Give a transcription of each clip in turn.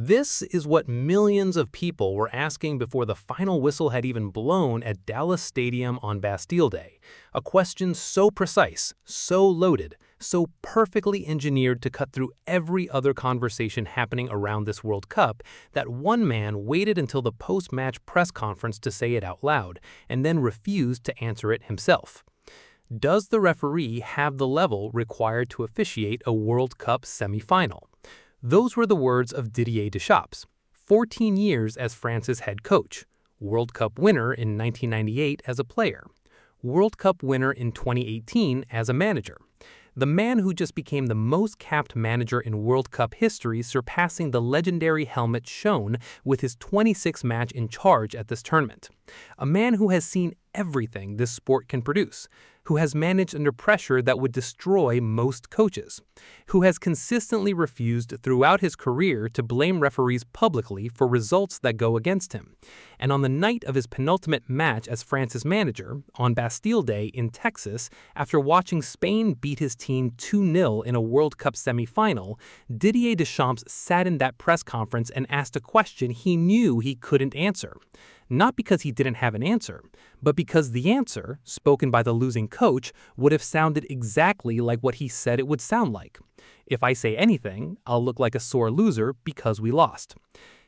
This is what millions of people were asking before the final whistle had even blown at Dallas Stadium on Bastille Day. A question so precise, so loaded, so perfectly engineered to cut through every other conversation happening around this World Cup that one man waited until the post-match press conference to say it out loud, and then refused to answer it himself. Does the referee have the level required to officiate a World Cup semi-final? Those were the words of Didier Deschamps, 14 years as France's head coach, World Cup winner in 1998 as a player, World Cup winner in 2018 as a manager. The man who just became the most capped manager in World Cup history, surpassing the legendary helmet shown with his 26th match in charge at this tournament. A man who has seen everything this sport can produce, who has managed under pressure that would destroy most coaches, who has consistently refused throughout his career to blame referees publicly for results that go against him. And on the night of his penultimate match as France's manager, on Bastille Day in Texas, after watching Spain beat his team 2-0 in a World Cup semi-final, Didier Deschamps sat in that press conference and asked a question he knew he couldn't answer. Not because he didn't have an answer, but because the answer, spoken by the losing coach, would have sounded exactly like what he said it would sound like. If I say anything, I'll look like a sore loser because we lost.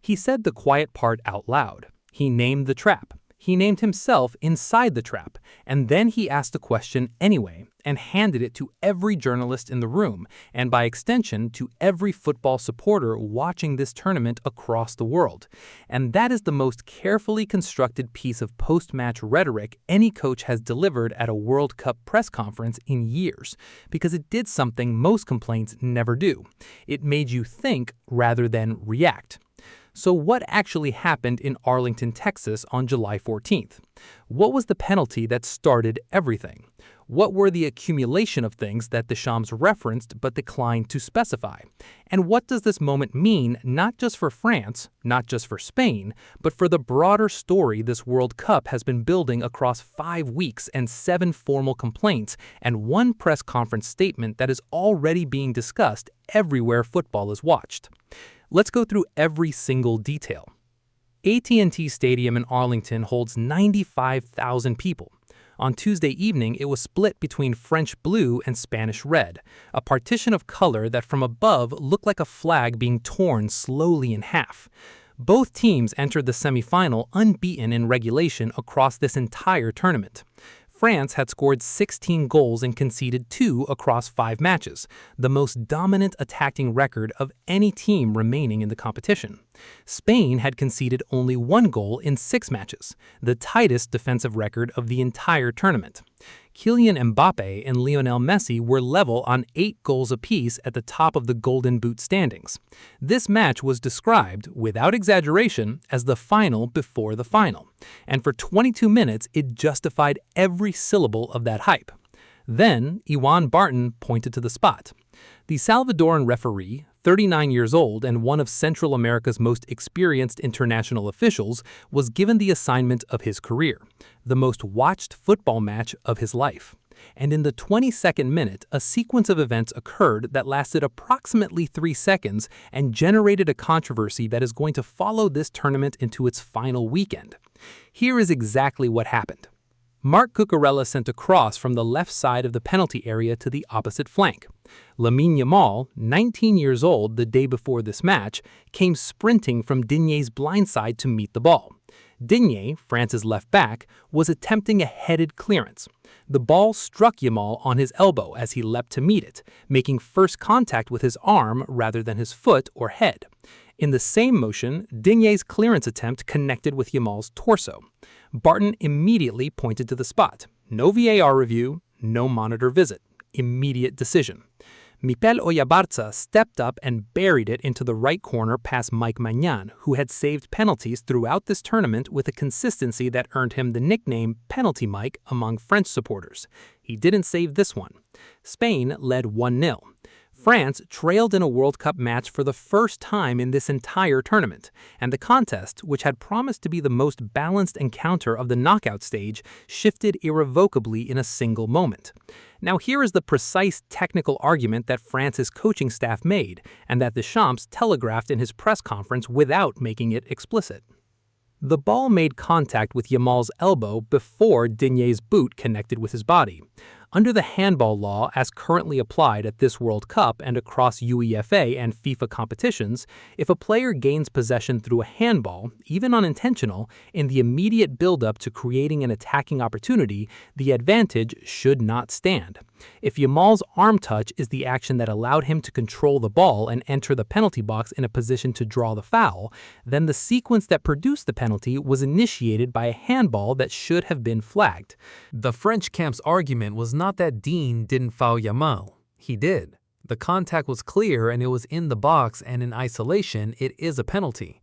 He said the quiet part out loud. He named the trap. He named himself inside the trap, and then he asked the question anyway and handed it to every journalist in the room, and by extension to every football supporter watching this tournament across the world. And that is the most carefully constructed piece of post-match rhetoric any coach has delivered at a World Cup press conference in years, because it did something most complaints never do. It made you think rather than react. So what actually happened in Arlington, Texas on July 14th? What was the penalty that started everything? What were the accumulation of things that Deschamps referenced but declined to specify? And what does this moment mean not just for France, not just for Spain, but for the broader story this World Cup has been building across 5 weeks and 7 formal complaints and 1 press conference statement that is already being discussed everywhere football is watched? Let's go through every single detail. AT&T Stadium in Arlington holds 95,000 people. On Tuesday evening, it was split between French blue and Spanish red, a partition of color that from above looked like a flag being torn slowly in half. Both teams entered the semifinal unbeaten in regulation across this entire tournament. France had scored 16 goals and conceded 2 across 5 matches, the most dominant attacking record of any team remaining in the competition. Spain had conceded only 1 goal in 6 matches, the tightest defensive record of the entire tournament. Kylian Mbappe and Lionel Messi were level on 8 goals apiece at the top of the Golden Boot standings. This match was described, without exaggeration, as the final before the final, and for 22 minutes it justified every syllable of that hype. Then, Iwan Barton pointed to the spot. The Salvadoran referee, 39 years old and one of Central America's most experienced international officials, was given the assignment of his career, the most watched football match of his life. And in the 22nd minute, a sequence of events occurred that lasted approximately 3 seconds and generated a controversy that is going to follow this tournament into its final weekend. Here is exactly what happened. Marc Cucurella sent a cross from the left side of the penalty area to the opposite flank. Lamine Yamal, 19 years old the day before this match, came sprinting from Digne's blind side to meet the ball. Digne, France's left back, was attempting a headed clearance. The ball struck Yamal on his elbow as he leapt to meet it, making first contact with his arm rather than his foot or head. In the same motion, Digne's clearance attempt connected with Yamal's torso. Barton immediately pointed to the spot. No VAR review, no monitor visit. Immediate decision. Mipel Oyarzabal stepped up and buried it into the right corner past Mike Maignan, who had saved penalties throughout this tournament with a consistency that earned him the nickname Penalty Mike among French supporters. He didn't save this one. Spain led 1-0. France trailed in a World Cup match for the first time in this entire tournament, and the contest, which had promised to be the most balanced encounter of the knockout stage, shifted irrevocably in a single moment. Now here is the precise technical argument that France's coaching staff made, and that Deschamps telegraphed in his press conference without making it explicit. The ball made contact with Yamal's elbow before Digne's boot connected with his body. Under the handball law as currently applied at this World Cup and across UEFA and FIFA competitions, if a player gains possession through a handball, even unintentional, in the immediate build-up to creating an attacking opportunity, the advantage should not stand. If Yamal's arm touch is the action that allowed him to control the ball and enter the penalty box in a position to draw the foul, then the sequence that produced the penalty was initiated by a handball that should have been flagged. The French camp's argument was not that Dean didn't foul Yamal. He did. The contact was clear and it was in the box, and in isolation, it is a penalty.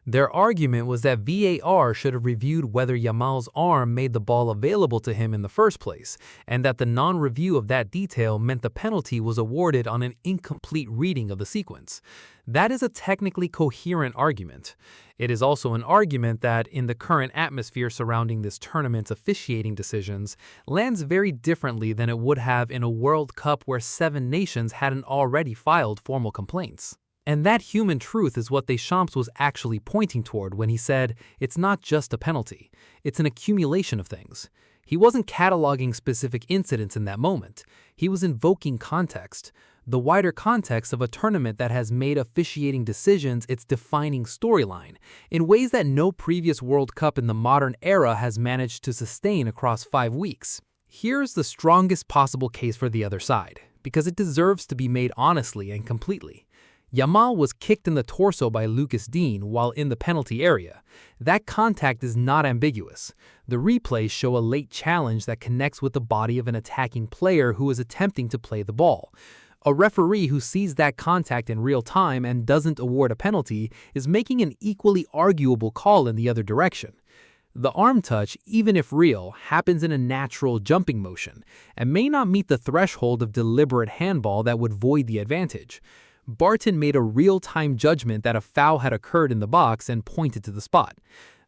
Their argument was that VAR should have reviewed whether Yamal's arm made the ball available to him in the first place, and that the non-review of that detail meant the penalty was awarded on an incomplete reading of the sequence. That is a technically coherent argument. It is also an argument that, in the current atmosphere surrounding this tournament's officiating decisions, lands very differently than it would have in a World Cup where 7 nations hadn't already filed formal complaints. And that human truth is what Deschamps was actually pointing toward when he said, it's not just a penalty, it's an accumulation of things. He wasn't cataloging specific incidents in that moment. He was invoking context, the wider context of a tournament that has made officiating decisions its defining storyline, in ways that no previous World Cup in the modern era has managed to sustain across 5 weeks. Here's the strongest possible case for the other side, because it deserves to be made honestly and completely. Yamal was kicked in the torso by Lucas Digne while in the penalty area. That contact is not ambiguous. The replays show a late challenge that connects with the body of an attacking player who is attempting to play the ball. A referee who sees that contact in real time and doesn't award a penalty is making an equally arguable call in the other direction. The arm touch, even if real, happens in a natural jumping motion and may not meet the threshold of deliberate handball that would void the advantage. Barton made a real-time judgment that a foul had occurred in the box and pointed to the spot.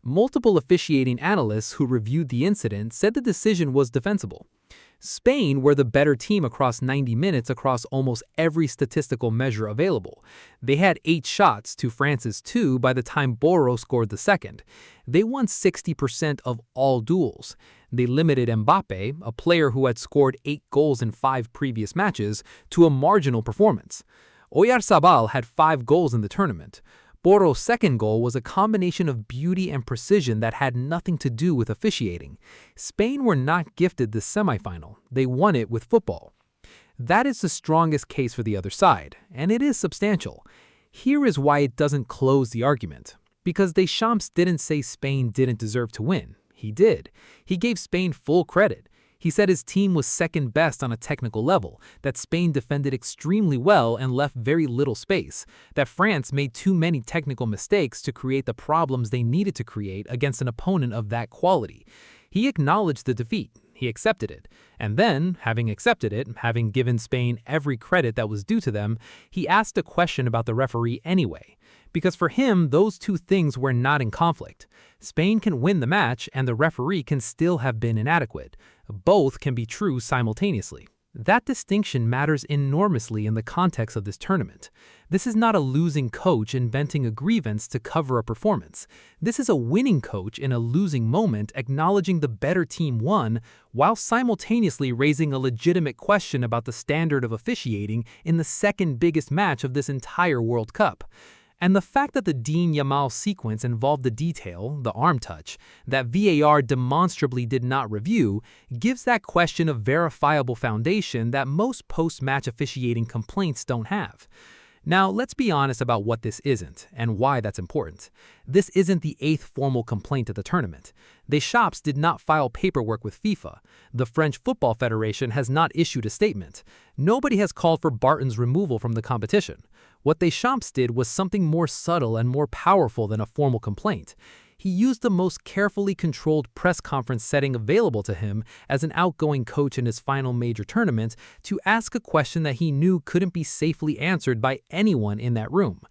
Multiple officiating analysts who reviewed the incident said the decision was defensible. Spain were the better team across 90 minutes across almost every statistical measure available. They had 8 shots to France's 2 by the time Borro scored the second. They won 60% of all duels. They limited Mbappe, a player who had scored 8 goals in 5 previous matches, to a marginal performance. Oyarzabal had 5 goals in the tournament. Borro's second goal was a combination of beauty and precision that had nothing to do with officiating. Spain were not gifted the semifinal. They won it with football. That is the strongest case for the other side, and it is substantial. Here is why it doesn't close the argument. Because Deschamps didn't say Spain didn't deserve to win. He did. He gave Spain full credit. He said his team was second best on a technical level, that Spain defended extremely well and left very little space, that France made too many technical mistakes to create the problems they needed to create against an opponent of that quality. He acknowledged the defeat. He accepted it. And then, having accepted it, having given Spain every credit that was due to them, he asked a question about the referee anyway. Because for him, those two things were not in conflict. Spain can win the match and the referee can still have been inadequate. Both can be true simultaneously. That distinction matters enormously in the context of this tournament. This is not a losing coach inventing a grievance to cover a performance. This is a winning coach in a losing moment acknowledging the better team won while simultaneously raising a legitimate question about the standard of officiating in the second biggest match of this entire World Cup. And the fact that the Digne-Yamal sequence involved the detail, the arm touch, that VAR demonstrably did not review, gives that question a verifiable foundation that most post-match officiating complaints don't have. Now, let's be honest about what this isn't, and why that's important. This isn't the 8th formal complaint at the tournament. Deschamps did not file paperwork with FIFA. The French Football Federation has not issued a statement. Nobody has called for Barton's removal from the competition. What Deschamps did was something more subtle and more powerful than a formal complaint. He used the most carefully controlled press conference setting available to him as an outgoing coach in his final major tournament to ask a question that he knew couldn't be safely answered by anyone in that room.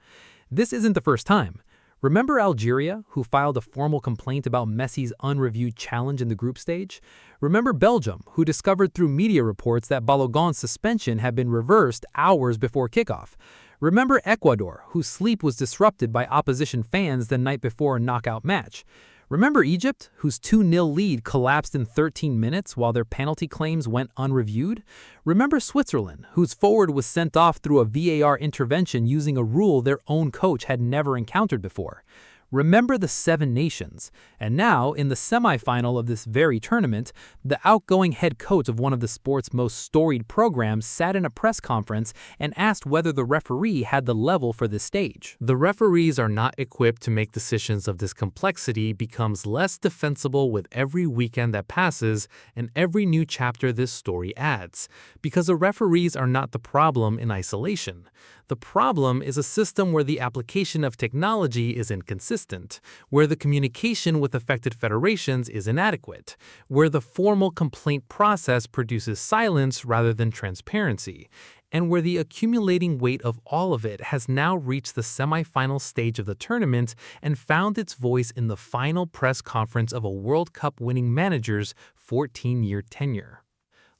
This isn't the first time. Remember Algeria, who filed a formal complaint about Messi's unreviewed challenge in the group stage? Remember Belgium, who discovered through media reports that Balogun's suspension had been reversed hours before kickoff? Remember Ecuador, whose sleep was disrupted by opposition fans the night before a knockout match? Remember Egypt, whose 2-0 lead collapsed in 13 minutes while their penalty claims went unreviewed? Remember Switzerland, whose forward was sent off through a VAR intervention using a rule their own coach had never encountered before? Remember the 7 nations. And now, in the semifinal of this very tournament, the outgoing head coach of one of the sport's most storied programs sat in a press conference and asked whether the referee had the level for this stage. The referees are not equipped to make decisions of this complexity becomes less defensible with every weekend that passes and every new chapter this story adds, because the referees are not the problem in isolation. The problem is a system where the application of technology is inconsistent, where the communication with affected federations is inadequate, where the formal complaint process produces silence rather than transparency, and where the accumulating weight of all of it has now reached the semifinal stage of the tournament and found its voice in the final press conference of a World Cup winning manager's 14-year tenure.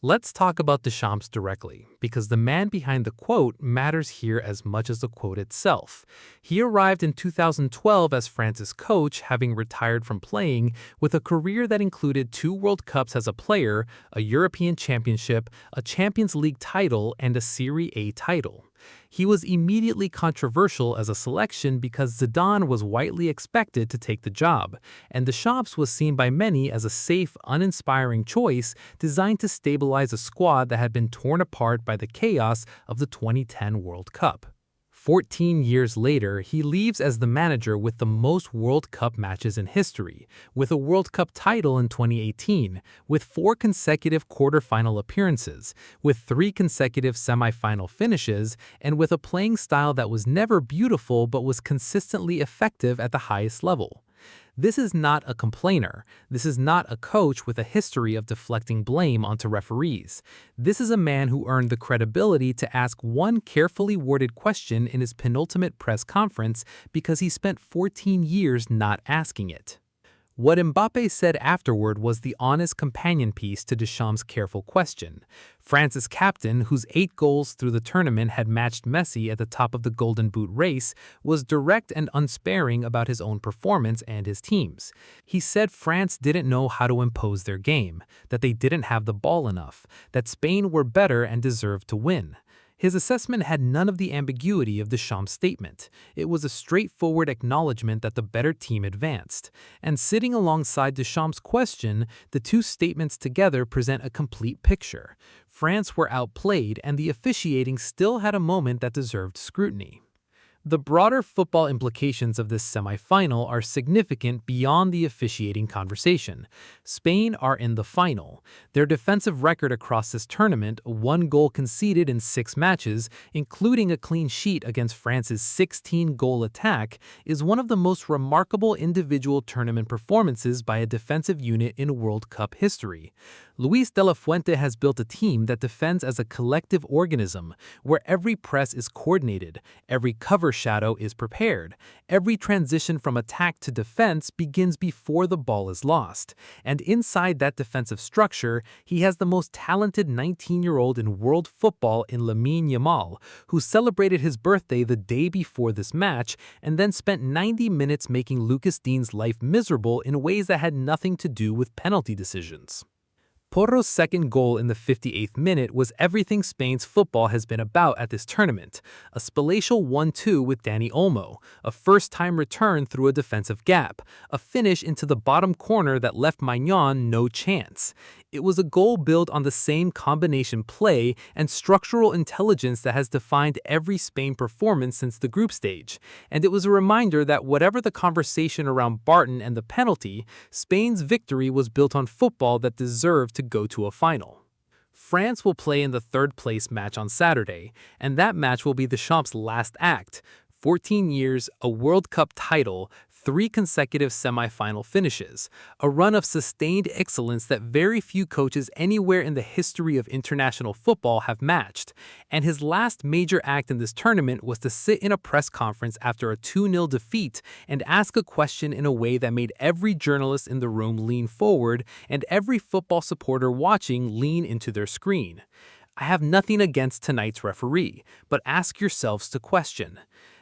Let's talk about Deschamps directly, because the man behind the quote matters here as much as the quote itself. He arrived in 2012 as France's coach, having retired from playing, with a career that included 2 World Cups as a player, a European Championship, a Champions League title, and a Serie A title. He was immediately controversial as a selection because Zidane was widely expected to take the job, and Deschamps was seen by many as a safe, uninspiring choice designed to stabilize a squad that had been torn apart by the chaos of the 2010 World Cup. 14 years later, he leaves as the manager with the most World Cup matches in history, with a World Cup title in 2018, with 4 consecutive quarterfinal appearances, with 3 consecutive semifinal finishes, and with a playing style that was never beautiful but was consistently effective at the highest level. This is not a complainer. This is not a coach with a history of deflecting blame onto referees. This is a man who earned the credibility to ask one carefully worded question in his penultimate press conference because he spent 14 years not asking it. What Mbappé said afterward was the honest companion piece to Deschamps' careful question. France's captain, whose 8 goals through the tournament had matched Messi at the top of the Golden Boot race, was direct and unsparing about his own performance and his team's. He said France didn't know how to impose their game, that they didn't have the ball enough, that Spain were better and deserved to win. His assessment had none of the ambiguity of Deschamps' statement. It was a straightforward acknowledgement that the better team advanced. And sitting alongside Deschamps' question, the 2 statements together present a complete picture. France were outplayed, and the officiating still had a moment that deserved scrutiny. The broader football implications of this semifinal are significant beyond the officiating conversation. Spain are in the final. Their defensive record across this tournament, 1 goal conceded in 6 matches, including a clean sheet against France's 16-goal attack, is one of the most remarkable individual tournament performances by a defensive unit in World Cup history. Luis de la Fuente has built a team that defends as a collective organism, where every press is coordinated, every cover shadow is prepared, every transition from attack to defense begins before the ball is lost, and inside that defensive structure, he has the most talented 19-year-old in world football in Lamine Yamal, who celebrated his birthday the day before this match and then spent 90 minutes making Lucas Digne's life miserable in ways that had nothing to do with penalty decisions. Porro's second goal in the 58th minute was everything Spain's football has been about at this tournament, a spatial 1-2 with Dani Olmo, a first-time return through a defensive gap, a finish into the bottom corner that left Maignan no chance. It was a goal built on the same combination play and structural intelligence that has defined every Spain performance since the group stage, and it was a reminder that whatever the conversation around Barton and the penalty, Spain's victory was built on football that deserved to go to a final. France will play in the third-place match on Saturday, and that match will be Deschamps' last act. 14 years, a World Cup title, 3 consecutive semifinal finishes, a run of sustained excellence that very few coaches anywhere in the history of international football have matched. And his last major act in this tournament was to sit in a press conference after a 2-0 defeat and ask a question in a way that made every journalist in the room lean forward and every football supporter watching lean into their screen. I have nothing against tonight's referee, but ask yourselves to question.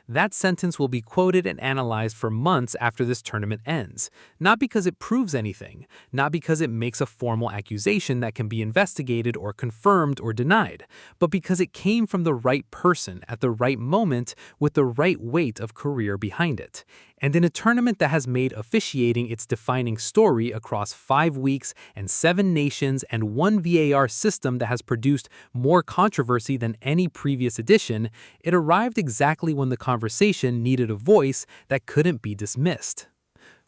That sentence will be quoted and analyzed for months after this tournament ends, not because it proves anything, not because it makes a formal accusation that can be investigated or confirmed or denied, but because it came from the right person at the right moment with the right weight of career behind it. And in a tournament that has made officiating its defining story across 5 weeks and 7 nations and one VAR system that has produced more controversy than any previous edition, it arrived exactly when the conversation needed a voice that couldn't be dismissed.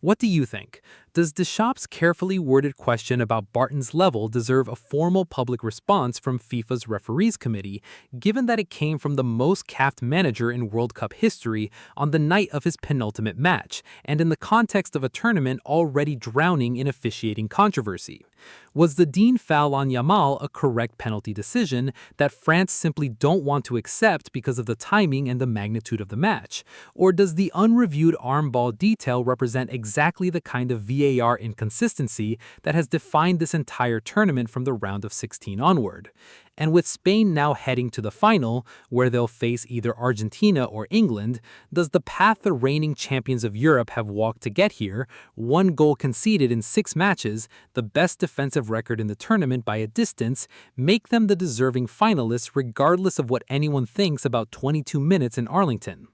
What do you think? Does Deschamps' carefully worded question about Barton's level deserve a formal public response from FIFA's referees committee, given that it came from the most capped manager in World Cup history on the night of his penultimate match, and in the context of a tournament already drowning in officiating controversy? Was the Dean foul on Yamal a correct penalty decision that France simply don't want to accept because of the timing and the magnitude of the match? Or does the unreviewed arm ball detail represent exactly the kind of VAR inconsistency that has defined this entire tournament from the round of 16 onward? And with Spain now heading to the final, where they'll face either Argentina or England, does the path the reigning champions of Europe have walked to get here, 1 goal conceded in 6 matches, the best defensive record in the tournament by a distance, make them the deserving finalists regardless of what anyone thinks about 22 minutes in Arlington?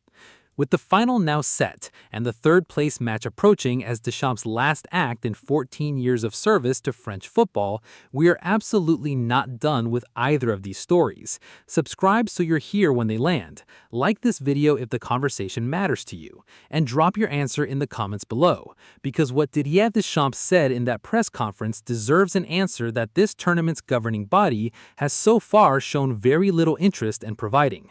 With the final now set and the third-place match approaching as Deschamps' last act in 14 years of service to French football, we are absolutely not done with either of these stories. Subscribe so you're here when they land. Like this video if the conversation matters to you. And drop your answer in the comments below, because what Didier Deschamps said in that press conference deserves an answer that this tournament's governing body has so far shown very little interest in providing.